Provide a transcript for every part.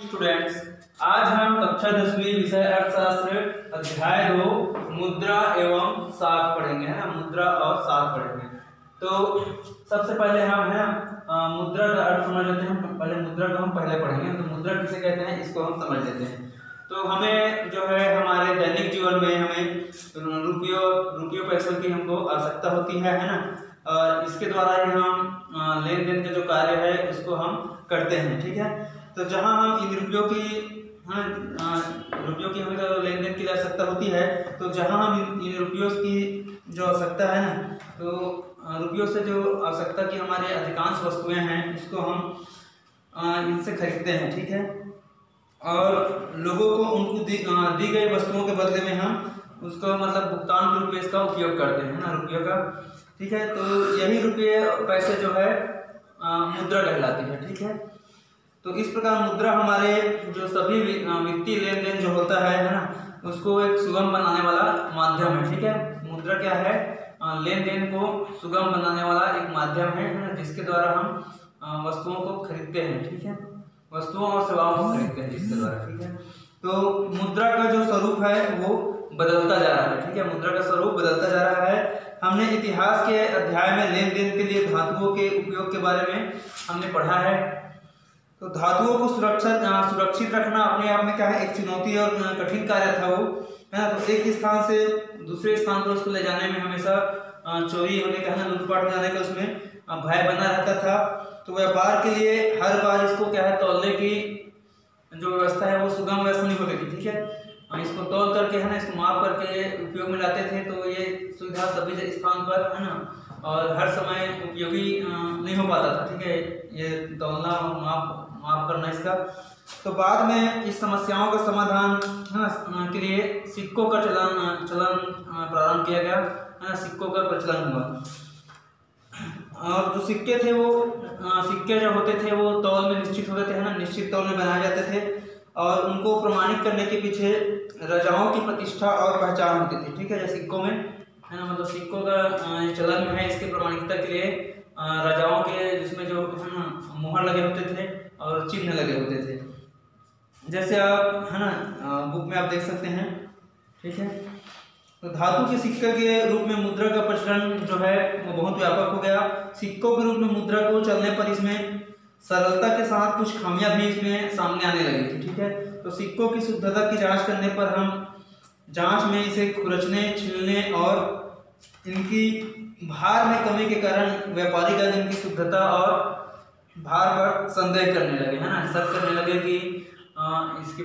Students, आज हम कक्षा 10वीं विषय अर्थशास्त्र अध्याय 2 मुद्रा एवं साख पढ़ेंगे, है ना। मुद्रा और साख पढ़ेंगे। तो सबसे पहले हम है ना मुद्रा का अर्थ समझ लेते हैं। पहले मुद्रा को हम पहले पढ़ेंगे। तो मुद्रा किसे कहते हैं इसको हम समझ लेते हैं। तो हमें जो है हमारे दैनिक जीवन में हमें रुपयों पैसों की हमको आवश्यकता होती है ना। और इसके द्वारा ही हम लेन देन का जो कार्य है उसको हम करते हैं, ठीक है। तो जहां हम इन रुपयों की हमें तो लेन देन की आवश्यकता होती है, तो जहां हम इन रुपयों की जो आवश्यकता है ना, तो रुपयों से जो आवश्यकता की हमारे अधिकांश वस्तुएं हैं उसको हम इनसे खरीदते हैं, ठीक है। और लोगों को उनको दी गई वस्तुओं के बदले में हम उसको मतलब भुगतान के रूप में इसका उपयोग करते हैं ना, रुपयों का, ठीक है। तो यही रुपये पैसे जो है मुद्रा कहलाती है, ठीक है। तो इस प्रकार मुद्रा हमारे जो सभी वित्तीय लेन देन जो होता है ना, उसको एक सुगम बनाने वाला माध्यम है, ठीक है। मुद्रा क्या है? लेन देन को सुगम बनाने वाला एक माध्यम है ना, जिसके द्वारा हम वस्तुओं को खरीदते हैं, ठीक है। वस्तुओं और सेवाओं को खरीदते हैं जिसके द्वारा, ठीक है। तो मुद्रा का जो स्वरूप है वो बदलता जा रहा है, ठीक है। मुद्रा का स्वरूप बदलता जा रहा है। हमने इतिहास के अध्याय में लेन देन के लिए धातुओं के उपयोग के बारे में हमने पढ़ा है। तो धातुओं को सुरक्षित रखना अपने आप में क्या है, एक चुनौती और कठिन कार्य था वो, है ना। तो एक स्थान से दूसरे स्थान पर उसको ले जाने में हमेशा चोरी होने का, है ना, लूटपाट हो जाने का उसमें भय बना रहता था। तो व्यापार के लिए हर बार इसको क्या है, तौलने की जो व्यवस्था है वो सुगम व्यवस्था नहीं होती थी, ठीक है। इसको तौल करके, है ना, इसको माप करके उपयोग में लाते थे। तो ये सुविधा सभी स्थान पर, है ना, और हर समय उपयोगी नहीं हो पाता था, ठीक है, ये तौलना माप करना इसका। तो बाद में इस समस्याओं का समाधान, है ना, के लिए सिक्कों का चलन प्रारंभ किया गया, है ना। सिक्कों का प्रचलन हुआ और जो सिक्के थे वो सिक्के जो होते थे वो तौल में निश्चित होते थे, है ना, निश्चित तौल में बनाए जाते थे। और उनको प्रमाणित करने के पीछे राजाओं की प्रतिष्ठा और पहचान होती थी, ठीक है। जैसे सिक्कों में, है ना, मतलब सिक्कों का चलन में है, इसके प्रमाणिकता के लिए राजाओं के जिसमें जो, है ना, मुहर लगे होते थे और चिन्ह लगे होते थे। जैसे आप, है ना, बुक में आप देख सकते हैं, ठीक है। तो धातु के सिक्के के रूप में मुद्रा का प्रचलन जो है वो बहुत व्यापक हो गया। सिक्कों के रूप में मुद्रा को चलने पर इसमें सरलता के साथ कुछ खामियां भी इसमें सामने आने लगी थी, ठीक है। तो सिक्कों की शुद्धता की जांच करने पर हम जांच में इसे खुरचने, छिलने और इनकी भार में कमी के कारण व्यापारीगण इनकी शुद्धता और भार पर संदेह करने लगे, है ना, शक करने लगे कि इसके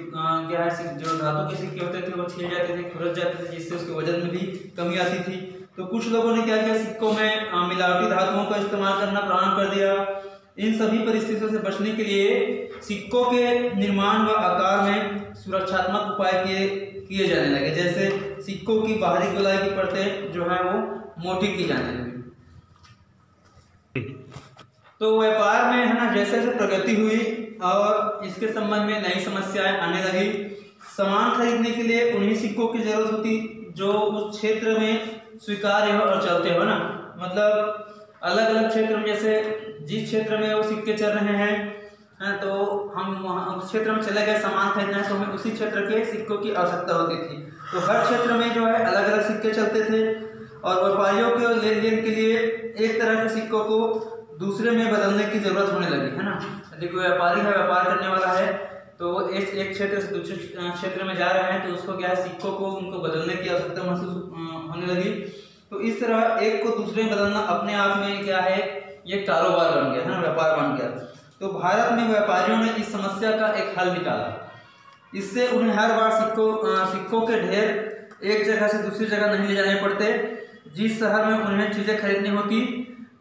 क्या है, जो धातु के सिक्के होते थे वो छिल जाते थे, खुरच जाते थे, जिससे उसके वजन में भी कमी आती थी। तो कुछ लोगों ने क्या किया, सिक्कों में मिलावटी धातुओं का इस्तेमाल करना प्रारंभ कर दिया। इन सभी परिस्थितियों से बचने के लिए सिक्कों के निर्माण व आकार में सुरक्षात्मक उपाय किए जाने लगे। जैसे सिक्कों की बाहरी गोलाई की परतें जो है वो मोटी की जाने लगी। तो व्यापार में, है ना, जैसे जैसे प्रगति हुई और इसके संबंध में नई समस्याएं आने लगी। सामान खरीदने के लिए उन्हीं सिक्कों की जरूरत होती जो उस क्षेत्र में स्वीकार्य हो और चलते हो ना। मतलब अलग अलग क्षेत्र में, जैसे जिस क्षेत्र में वो सिक्के चल रहे हैं, तो हम वहाँ उस क्षेत्र में चले गए सामान खरीदना है, तो हमें उसी क्षेत्र के सिक्कों की आवश्यकता होती थी। तो हर क्षेत्र में जो है अलग अलग सिक्के चलते थे और व्यापारियों के लेन देन के लिए एक तरह के सिक्कों को दूसरे में बदलने की जरूरत होने लगी, है ना। यदि कोई व्यापारी है, व्यापार करने वाला है, तो वो एक क्षेत्र से दूसरे क्षेत्र में जा रहे हैं, तो उसको क्या है, सिक्कों को उनको बदलने की आवश्यकता महसूस होने लगी। तो इस तरह एक को दूसरे में बदलना अपने आप में क्या है, ये कारोबार बन गया, है ना, व्यापार बन गया। तो भारत में व्यापारियों ने इस समस्या का एक हल निकाला। इससे उन्हें हर बार सिक्कों के ढेर एक जगह से दूसरी जगह नहीं ले जाने पड़ते। जिस शहर में उन्हें चीजें खरीदनी होती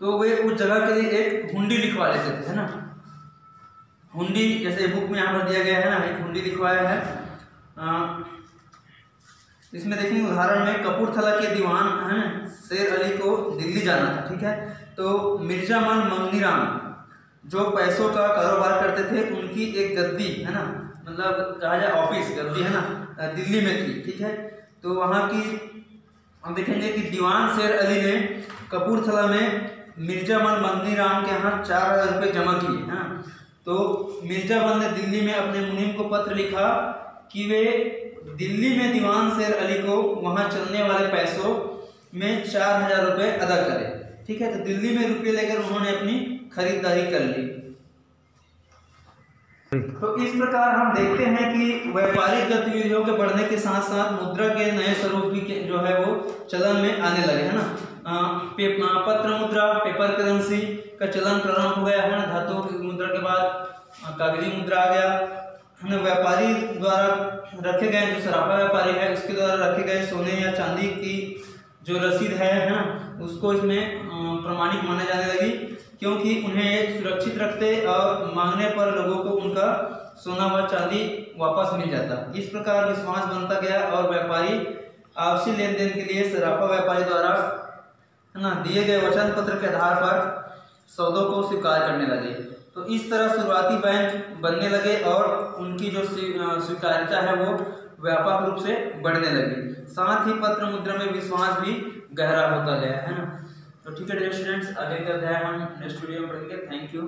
तो वे उस जगह के लिए एक हुंडी लिखवा लेते थे, है ना। हुंडी जैसे बुक में यहाँ पर दिया गया है ना, एक हुंडी लिखवाया है। इसमें देखिए उदाहरण में कपूरथला के दीवान हैं शेर अली को दिल्ली जाना था, ठीक है। तो मिर्जा मन मंगनीराम जो पैसों का कारोबार करते थे, उनकी एक गद्दी, है ना, मतलब कहा जाए ऑफिस गद्दी, है ना, दिल्ली में थी, ठीक है। तो वहाँ की हम देखेंगे कि दीवान शेर अली ने कपूरथला में मिर्जा मन मंगनीराम के यहाँ 4000 रुपये जमा किए, है ना। तो तो मिर्जाबंद ने दिल्ली में अपने मुनीम को पत्र लिखा कि वे दिल्ली में दीवान शेर अली को वहां चलने वाले पैसों में 4000 रुपये अदा करें। ठीक है, तो दिल्ली में रुपये लेकर उन्होंने अपनी खरीदारी कर ली। तो इस प्रकार हम देखते हैं कि व्यापारिक गतिविधियों के बढ़ने के साथ साथ मुद्रा के नए स्वरूप भी जो है वो चलन में आने लगे, है ना। पत्र मुद्रा, पेपर करेंसी का चलन प्रारंभ हो गया है ना। धातु की मुद्रा के बाद कागजी मुद्रा आ गया है ना। व्यापारी द्वारा रखे गए, जो सराफा व्यापारी है उसके द्वारा रखे गए सोने या चांदी की जो रसीद है ना, उसको इसमें प्रमाणिक माने जाने लगी, क्योंकि उन्हें सुरक्षित रखते और मांगने पर लोगों को उनका सोना व चांदी वापस मिल जाता। इस प्रकार विश्वास बनता गया और व्यापारी आपसी लेन देन के लिए सराफा व्यापारी द्वारा है ना दिए गए वचन पत्र के आधार पर सौदों को स्वीकार करने लगे। तो इस तरह शुरुआती बैंक बनने लगे और उनकी जो स्वीकार्यता है वो व्यापक रूप से बढ़ने लगी। साथ ही पत्र मुद्रा में विश्वास भी गहरा होता गया, है ना। तो ठीक है डियर स्टूडेंट्स, आगे का अध्याय हम नेक्स्ट वीडियो में पढ़ेंगे। Thank you.